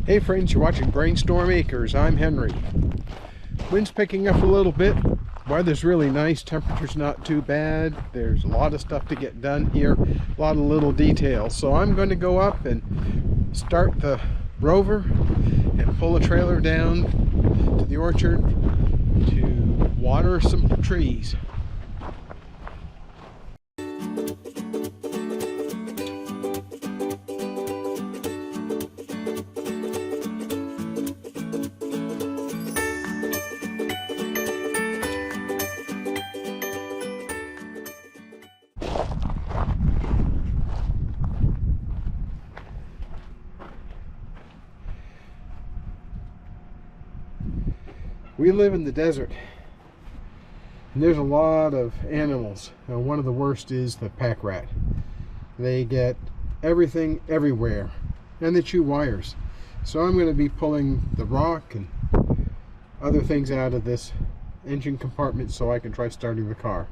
Hey friends, you're watching BrainStormAcres. I'm Henry. Wind's picking up a little bit. Weather's really nice. Temperature's not too bad. There's a lot of stuff to get done here. A lot of little details. So I'm going to go up and start the rover and pull a trailer down to the orchard to water some trees. We live in the desert, and there's a lot of animals. One of the worst is the pack rat. They get everything everywhere, and they chew wires. So I'm going to be pulling the rock and other things out of this engine compartment so I can try starting the car.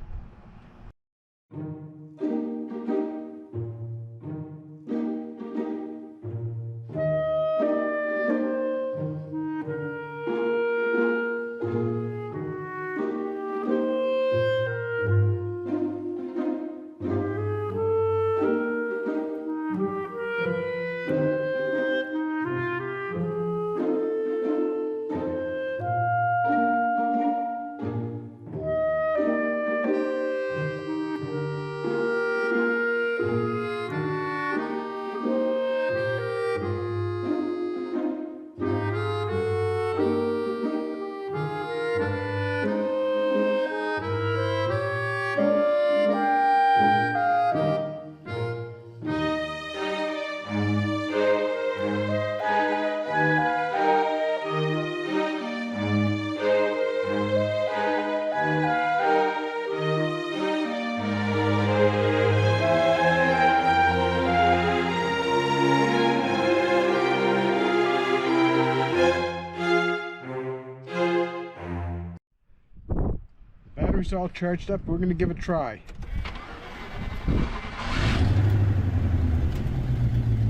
Battery's all charged up. We're going to give it a try.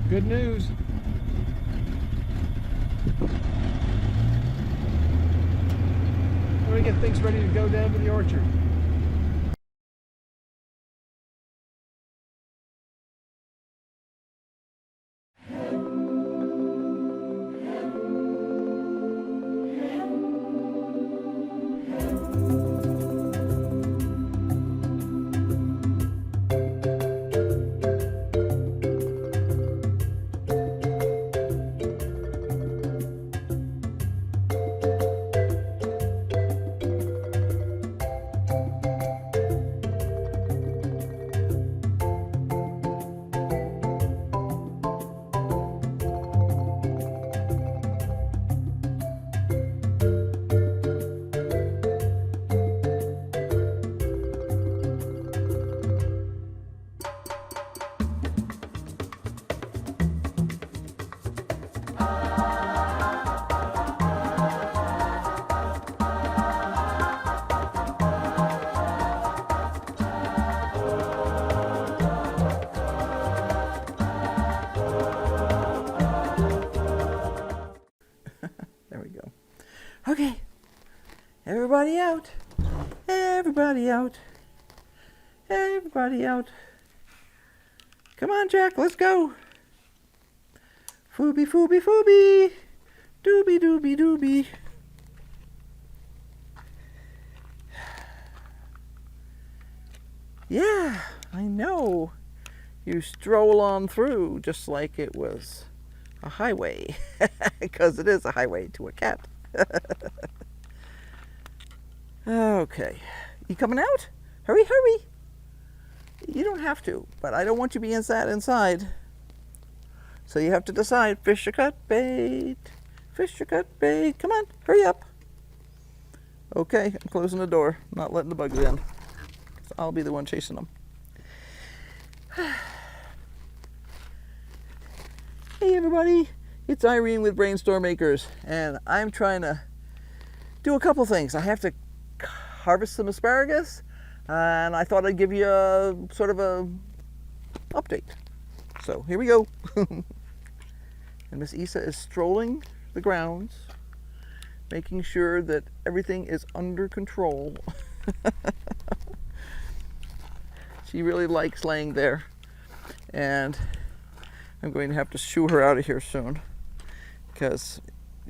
Good news. I'm going to get things ready to go down to the orchard. There we go. Okay, everybody out. Everybody out. Everybody out. Come on, Jack, let's go. Fooby, fooby, fooby. Dooby, dooby, dooby. Yeah, I know. You stroll on through just like it was a highway, because it is a highway to a cat. Okay, you coming out? Hurry, hurry. You don't have to, but I don't want you being inside. So you have to decide, fish or cut bait, fish or cut bait. Come on, hurry up. Okay, I'm closing the door, not letting the bugs in. I'll be the one chasing them. Hey everybody, it's Irene with BrainStormAcres, and I'm trying to do a couple things. I have to harvest some asparagus, and I thought I'd give you a sort of a update. So here we go. And Miss Isa is strolling the grounds, making sure that everything is under control. She really likes laying there, and I'm going to have to shoo her out of here soon because,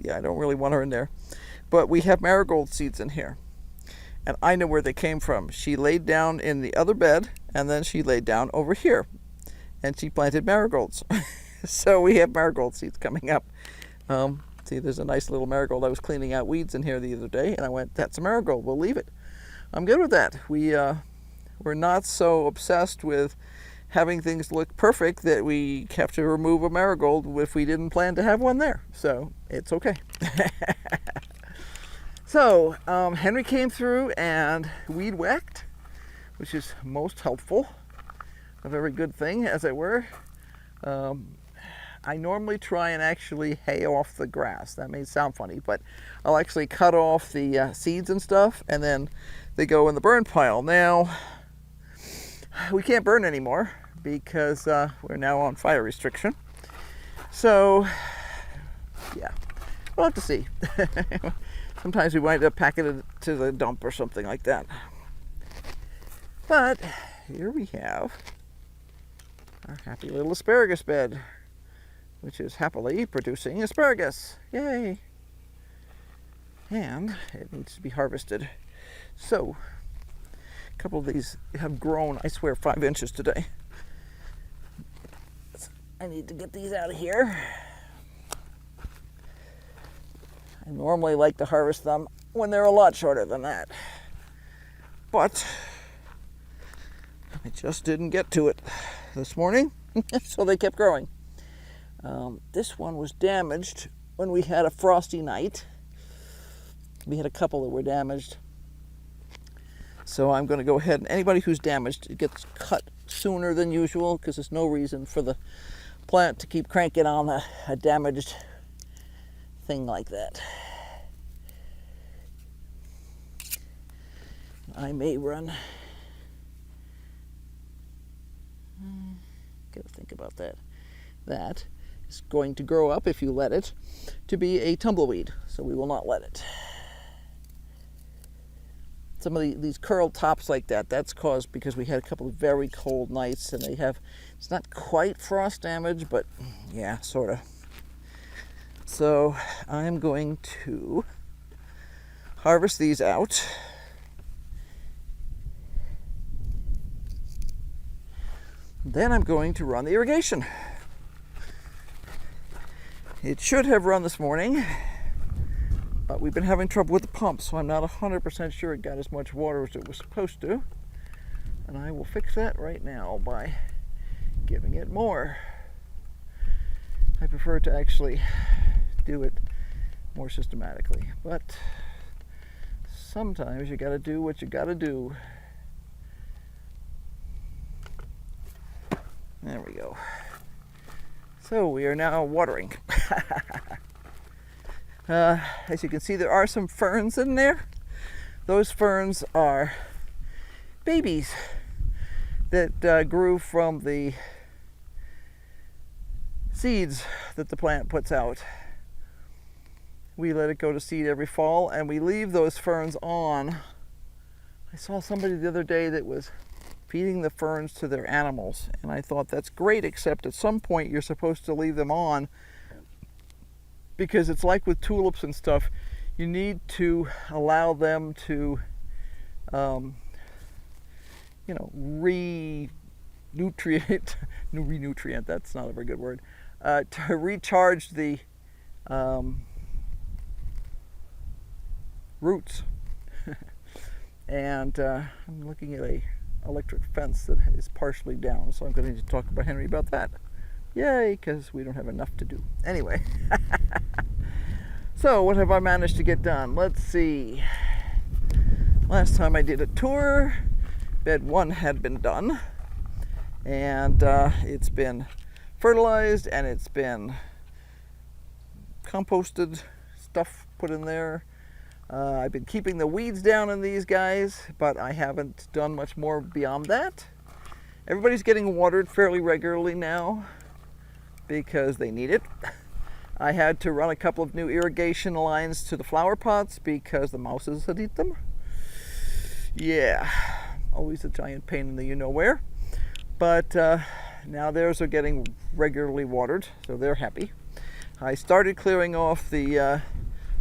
yeah, I don't really want her in there. But we have marigold seeds in here, and I know where they came from. She laid down in the other bed, and then she laid down over here, and she planted marigolds. So we have marigold seeds coming up. See, there's a nice little marigold. I was cleaning out weeds in here the other day, and I went, that's a marigold. We'll leave it. I'm good with that. We're not so obsessed with having things look perfect that we have to remove a marigold if we didn't plan to have one there. So it's okay. So Henry came through and weed whacked, which is most helpful. A very good thing, as it were. I normally try and actually hay off the grass. That may sound funny, but I'll actually cut off the seeds and stuff, and then they go in the burn pile. Now, we can't burn anymore because we're now on fire restriction. So, yeah, we'll have to see. Sometimes we wind up packing it to the dump or something like that. But here we have our happy little asparagus bed, which is happily producing asparagus. Yay! And it needs to be harvested. So, a couple of these have grown, I swear, 5 inches today. I need to get these out of here. I normally like to harvest them when they're a lot shorter than that. But I just didn't get to it this morning, so they kept growing. This one was damaged when we had a frosty night. We had a couple that were damaged. So I'm going to go ahead, and anybody who's damaged, it gets cut sooner than usual because there's no reason for the plant to keep cranking on a damaged thing like that. I may run. Gotta think about that. That is going to grow up, if you let it, to be a tumbleweed, so we will not let it. Some of these curled tops like that, that's caused because we had a couple of very cold nights, and it's not quite frost damage, but yeah, sort of. So I'm going to harvest these out. Then I'm going to run the irrigation. It should have run this morning, but we've been having trouble with the pump, so I'm not 100% sure it got as much water as it was supposed to. And I will fix that right now by giving it more. I prefer to actually do it more systematically, but sometimes you gotta do what you gotta do. There we go. So we are now watering. As you can see, there are some ferns in there. Those ferns are babies that grew from the seeds that the plant puts out. We let it go to seed every fall, and we leave those ferns on. I saw somebody the other day that was feeding the ferns to their animals, and I thought that's great, except at some point you're supposed to leave them on, because it's like with tulips and stuff, you need to allow them to re-nutrient, that's not a very good word, to recharge the roots. And I'm looking at a electric fence that is partially down, so I'm going to need to talk about Henry about that. Yay, because we don't have enough to do. Anyway, so what have I managed to get done? Let's see. Last time I did a tour, bed 1 had been done, and it's been fertilized, and it's been composted, stuff put in there. I've been keeping the weeds down in these guys, but I haven't done much more beyond that. Everybody's getting watered fairly regularly now because they need it. I had to run a couple of new irrigation lines to the flower pots because the mouses had eaten them. Yeah, always a giant pain in the you-know-where. But now theirs are getting regularly watered, so they're happy. I started clearing off the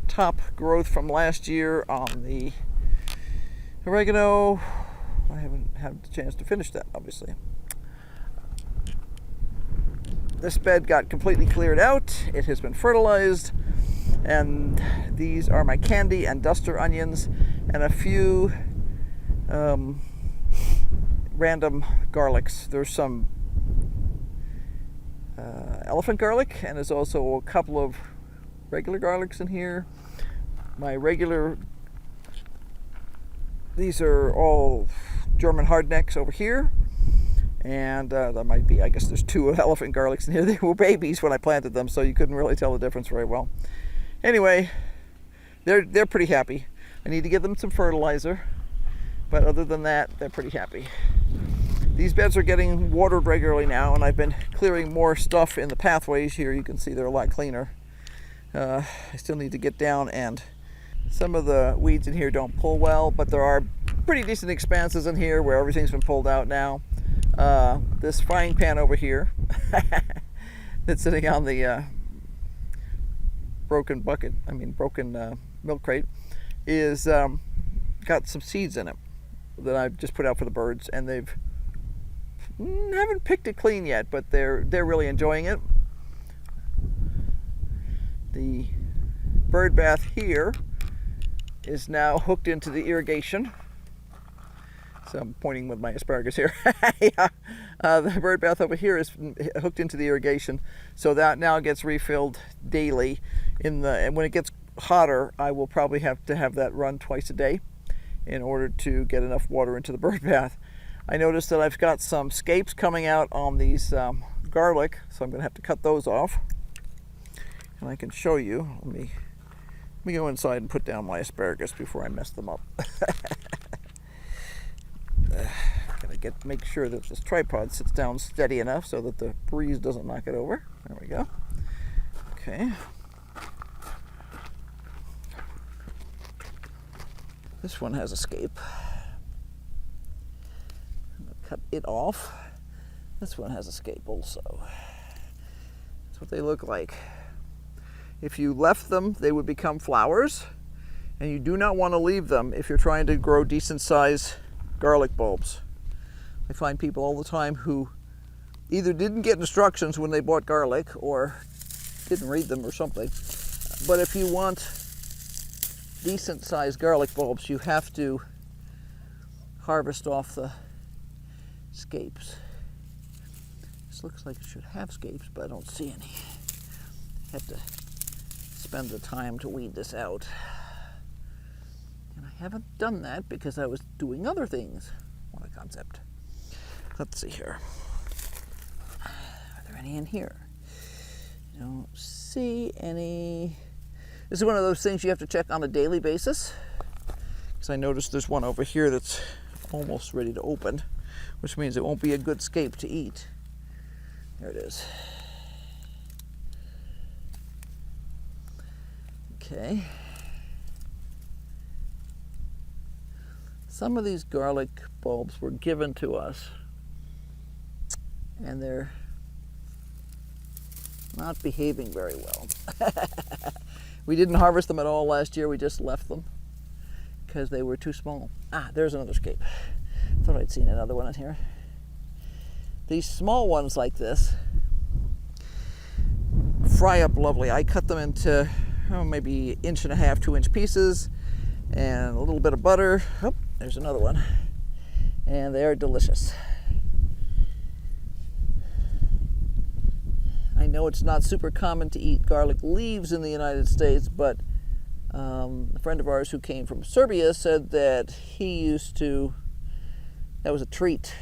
top growth from last year on the oregano. I haven't had the chance to finish that, obviously. This bed got completely cleared out. It has been fertilized, and these are my candy and duster onions and a few random garlics. There's some elephant garlic, and there's also a couple of regular garlics in here. My regular, these are all German hardnecks over here, and that might be, I guess there's 2 elephant garlics in here. They were babies when I planted them, so you couldn't really tell the difference very well. Anyway, they're pretty happy. I need to give them some fertilizer, but other than that, they're pretty happy. These beds are getting watered regularly now, and I've been clearing more stuff in the pathways here. You can see they're a lot cleaner. I still need to get down, and some of the weeds in here don't pull well, but there are pretty decent expanses in here where everything's been pulled out now. This frying pan over here that's sitting on the broken milk crate is got some seeds in it that I've just put out for the birds, and they've haven't picked it clean yet, but they're really enjoying it. The bird bath here is now hooked into the irrigation. So I'm pointing with my asparagus here. Yeah. The bird bath over here is hooked into the irrigation, so that now gets refilled daily. And when it gets hotter, I will probably have to have that run twice a day in order to get enough water into the bird bath. I noticed that I've got some scapes coming out on these garlic, so I'm going to have to cut those off. And I can show you. Let me go inside and put down my asparagus before I mess them up. Gotta make sure that this tripod sits down steady enough so that the breeze doesn't knock it over. There we go. Okay. This one has a scape. I'm gonna cut it off. This one has a scape also. That's what they look like. If you left them, they would become flowers, and you do not want to leave them if you're trying to grow decent size garlic bulbs. I find people all the time who either didn't get instructions when they bought garlic or didn't read them or something. But if you want decent sized garlic bulbs, you have to harvest off the scapes. This looks like it should have scapes, but I don't see any. I have to spend the time to weed this out. And I haven't done that because I was doing other things. What a concept. Let's see here. Are there any in here? I don't see any. This is one of those things you have to check on a daily basis. Because I noticed there's one over here that's almost ready to open, which means it won't be a good scape to eat. There it is. Okay. Some of these garlic bulbs were given to us, and they're not behaving very well. We didn't harvest them at all last year. We just left them because they were too small. Ah, there's another scape. Thought I'd seen another one in here. These small ones like this fry up lovely. I cut them into maybe 1.5 to 2-inch pieces and a little bit of butter. Oh, there's another one. And they are delicious. I know it's not super common to eat garlic leaves in the United States, but a friend of ours who came from Serbia said that he used to, that was a treat